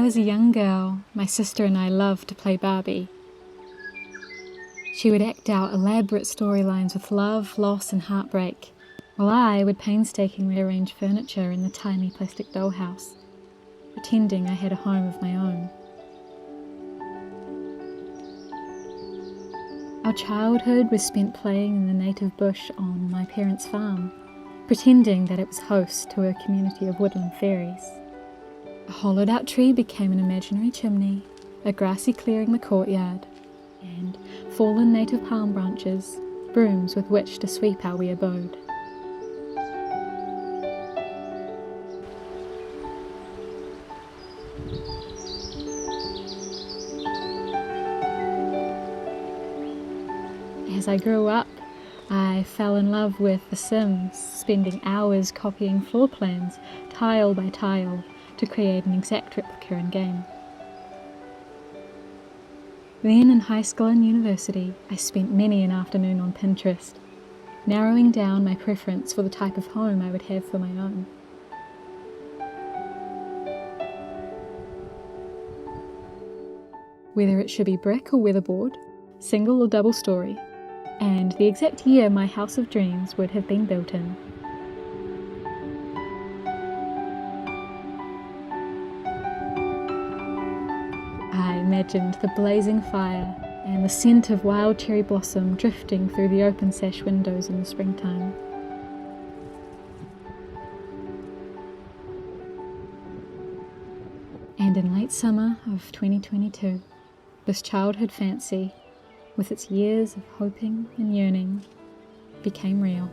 was a young girl, my sister and I loved to play Barbie. She would act out elaborate storylines with love, loss and heartbreak, while I would painstakingly arrange furniture in the tiny plastic dollhouse, pretending I had a home of my own. Our childhood was spent playing in the native bush on my parents' farm, pretending that it was host to a community of woodland fairies. A hollowed out tree became an imaginary chimney, a grassy clearing the courtyard, and fallen native palm branches, brooms with which to sweep our wee abode. As I grew up, I fell in love with The Sims, spending hours copying floor plans, tile by tile, to create an exact replica in-game. Then in high school and university, I spent many an afternoon on Pinterest, narrowing down my preference for the type of home I would have for my own. Whether it should be brick or weatherboard, single or double story, and the exact year my house of dreams would have been built in. I imagined the blazing fire and the scent of wild cherry blossom drifting through the open sash windows in the springtime. And in late summer of 2022, this childhood fancy, with its years of hoping and yearning, became real.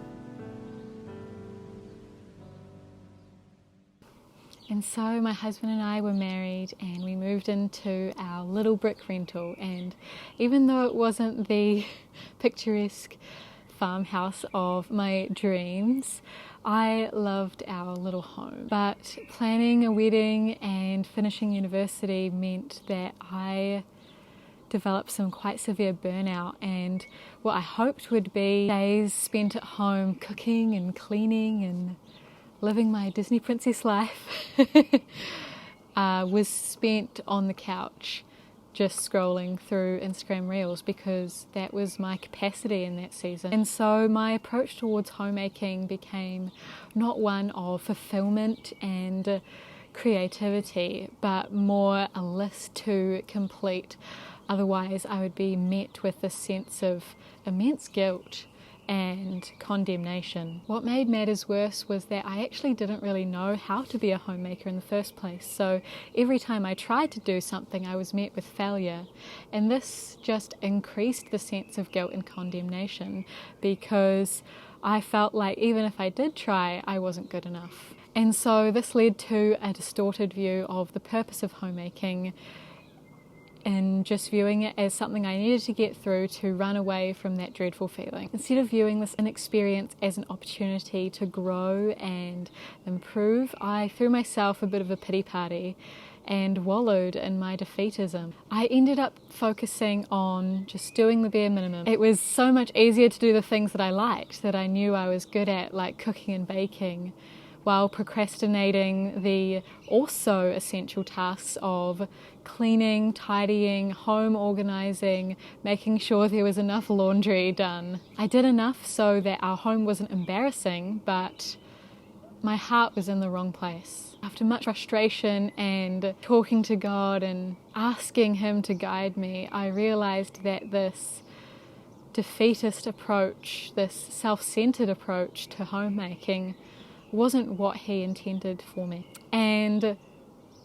And so my husband and I were married and we moved into our little brick rental, and even though it wasn't the picturesque farmhouse of my dreams, I loved our little home. But planning a wedding and finishing university meant that I developed some quite severe burnout, and what I hoped would be days spent at home cooking and cleaning and living my Disney princess life was spent on the couch just scrolling through Instagram Reels, because that was my capacity in that season. And so my approach towards homemaking became not one of fulfillment and creativity, but more a list to complete. Otherwise, I would be met with a sense of immense guilt and condemnation. What made matters worse was that I actually didn't really know how to be a homemaker in the first place. So every time I tried to do something, I was met with failure. And this just increased the sense of guilt and condemnation, because I felt like even if I did try, I wasn't good enough. And so this led to a distorted view of the purpose of homemaking, and just viewing it as something I needed to get through to run away from that dreadful feeling. Instead of viewing this inexperience as an opportunity to grow and improve, I threw myself a bit of a pity party and wallowed in my defeatism. I ended up focusing on just doing the bare minimum. It was so much easier to do the things that I liked, that I knew I was good at, like cooking and baking, while procrastinating the also essential tasks of cleaning, tidying, home organising, making sure there was enough laundry done. I did enough so that our home wasn't embarrassing, but my heart was in the wrong place. After much frustration and talking to God and asking Him to guide me, I realised that this defeatist approach, this self-centred approach to homemaking, wasn't what He intended for me. And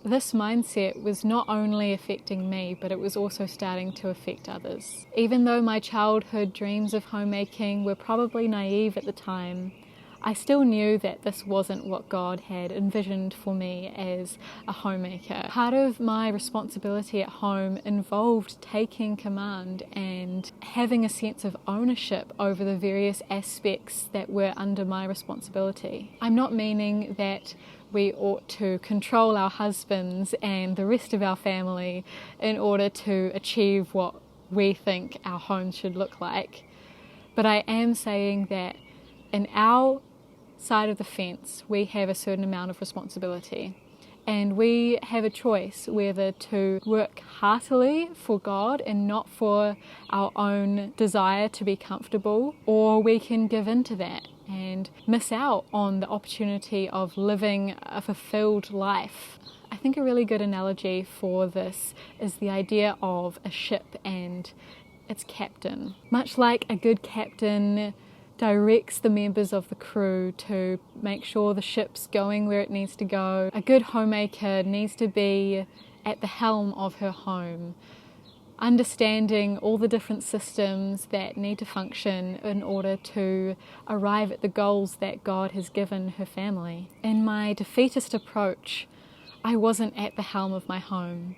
this mindset was not only affecting me, but it was also starting to affect others. Even though my childhood dreams of homemaking were probably naive at the time, I still knew that this wasn't what God had envisioned for me as a homemaker. Part of my responsibility at home involved taking command and having a sense of ownership over the various aspects that were under my responsibility. I'm not meaning that we ought to control our husbands and the rest of our family in order to achieve what we think our home should look like. But I am saying that in our side of the fence, we have a certain amount of responsibility. And we have a choice whether to work heartily for God and not for our own desire to be comfortable, or we can give in to that and miss out on the opportunity of living a fulfilled life. I think a really good analogy for this is the idea of a ship and its captain. Much like a good captain directs the members of the crew to make sure the ship's going where it needs to go, a good homemaker needs to be at the helm of her home, understanding all the different systems that need to function in order to arrive at the goals that God has given her family. In my defeatist approach, I wasn't at the helm of my home.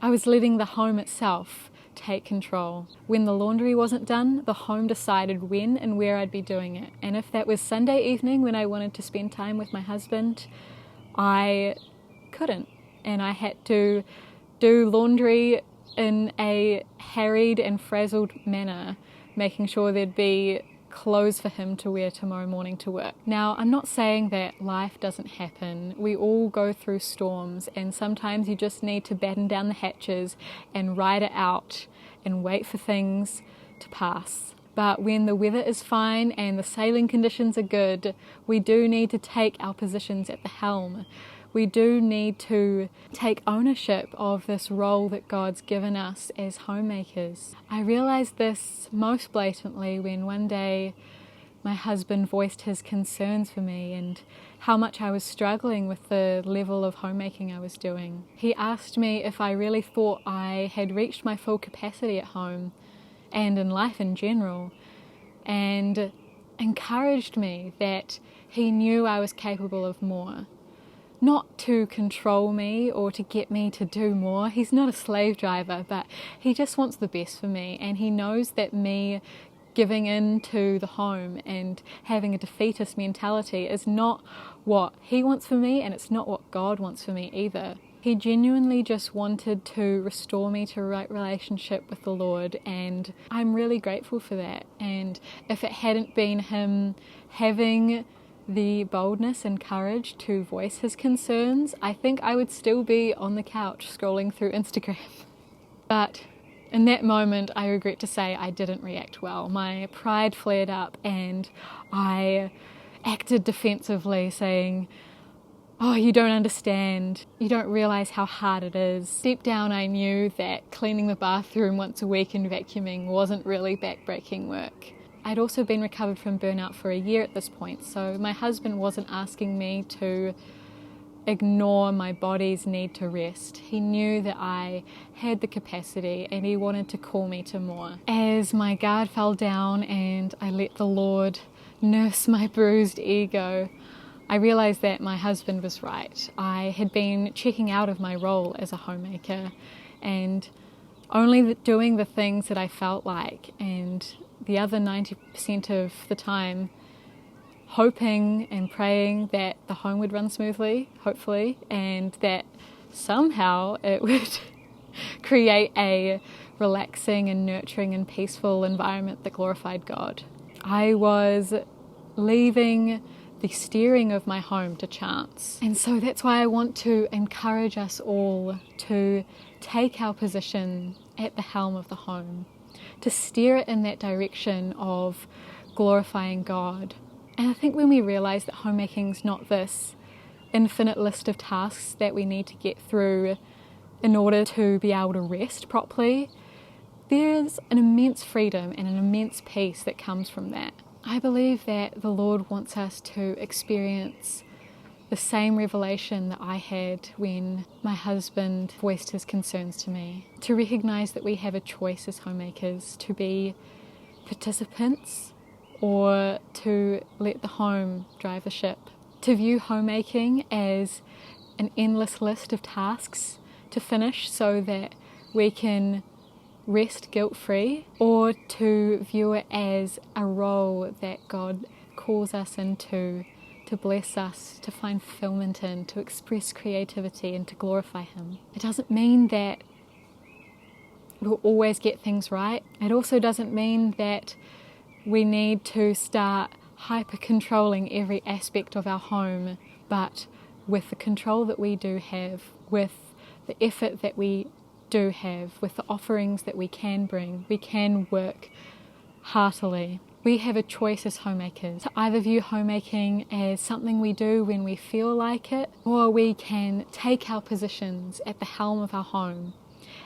I was letting the home itself take control. When the laundry wasn't done, the home decided when and where I'd be doing it. And if that was Sunday evening when I wanted to spend time with my husband, I couldn't. And I had to do laundry in a harried and frazzled manner, making sure there'd be clothes for him to wear tomorrow morning to work. Now, I'm not saying that life doesn't happen. We all go through storms, and sometimes you just need to batten down the hatches and ride it out and wait for things to pass. But when the weather is fine and the sailing conditions are good, we do need to take our positions at the helm. We do need to take ownership of this role that God's given us as homemakers. I realized this most blatantly when one day my husband voiced his concerns for me and how much I was struggling with the level of homemaking I was doing. He asked me if I really thought I had reached my full capacity at home and in life in general, and encouraged me that he knew I was capable of more. Not to control me or to get me to do more. He's not a slave driver, but he just wants the best for me, and he knows that me giving in to the home and having a defeatist mentality is not what he wants for me, and it's not what God wants for me either. He genuinely just wanted to restore me to a right relationship with the Lord, and I'm really grateful for that. And if it hadn't been him having the boldness and courage to voice his concerns, I think I would still be on the couch scrolling through Instagram. But in that moment, I regret to say I didn't react well. My pride flared up and I acted defensively, saying, "Oh, you don't understand. You don't realise how hard it is." Deep down, I knew that cleaning the bathroom once a week and vacuuming wasn't really back-breaking work. I'd also been recovered from burnout for a year at this point, so my husband wasn't asking me to ignore my body's need to rest. He knew that I had the capacity and he wanted to call me to more. As my guard fell down and I let the Lord nurse my bruised ego, I realised that my husband was right. I had been checking out of my role as a homemaker and only doing the things that I felt like, and the other 90% of the time hoping and praying that the home would run smoothly, hopefully, and that somehow it would create a relaxing and nurturing and peaceful environment that glorified God. I was leaving the steering of my home to chance. And so that's why I want to encourage us all to take our position at the helm of the home, to steer it in that direction of glorifying God. And I think when we realise that homemaking's not this infinite list of tasks that we need to get through in order to be able to rest properly, there's an immense freedom and an immense peace that comes from that. I believe that the Lord wants us to experience the same revelation that I had when my husband voiced his concerns to me. To recognise that we have a choice as homemakers to be participants or to let the home drive the ship. To view homemaking as an endless list of tasks to finish so that we can rest guilt-free, or to view it as a role that God calls us into, to bless us, to find fulfillment in, to express creativity and to glorify Him. It doesn't mean that we'll always get things right. It also doesn't mean that we need to start hyper-controlling every aspect of our home, but with the control that we do have, with the effort that we do have, with the offerings that we can bring, we can work heartily. We have a choice as homemakers to either view homemaking as something we do when we feel like it, or we can take our positions at the helm of our home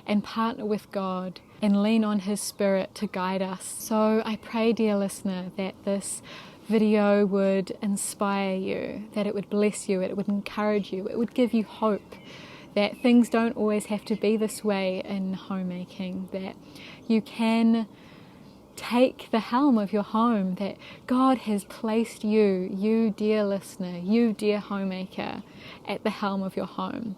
and partner with God and lean on His Spirit to guide us. So I pray, dear listener, that this video would inspire you, that it would bless you, it would encourage you, it would give you hope that things don't always have to be this way in homemaking, that you can take the helm of your home, that God has placed you, you dear listener, you dear homemaker, at the helm of your home.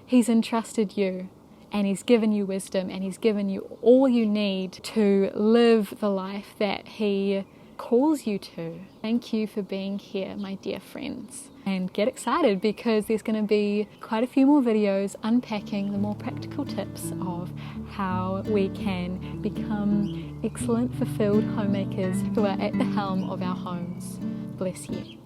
He's entrusted you, and He's given you wisdom, and He's given you all you need to live the life that He calls you to. Thank you for being here, my dear friends. And get excited, because there's going to be quite a few more videos unpacking the more practical tips of how we can become excellent, fulfilled homemakers who are at the helm of our homes. Bless you.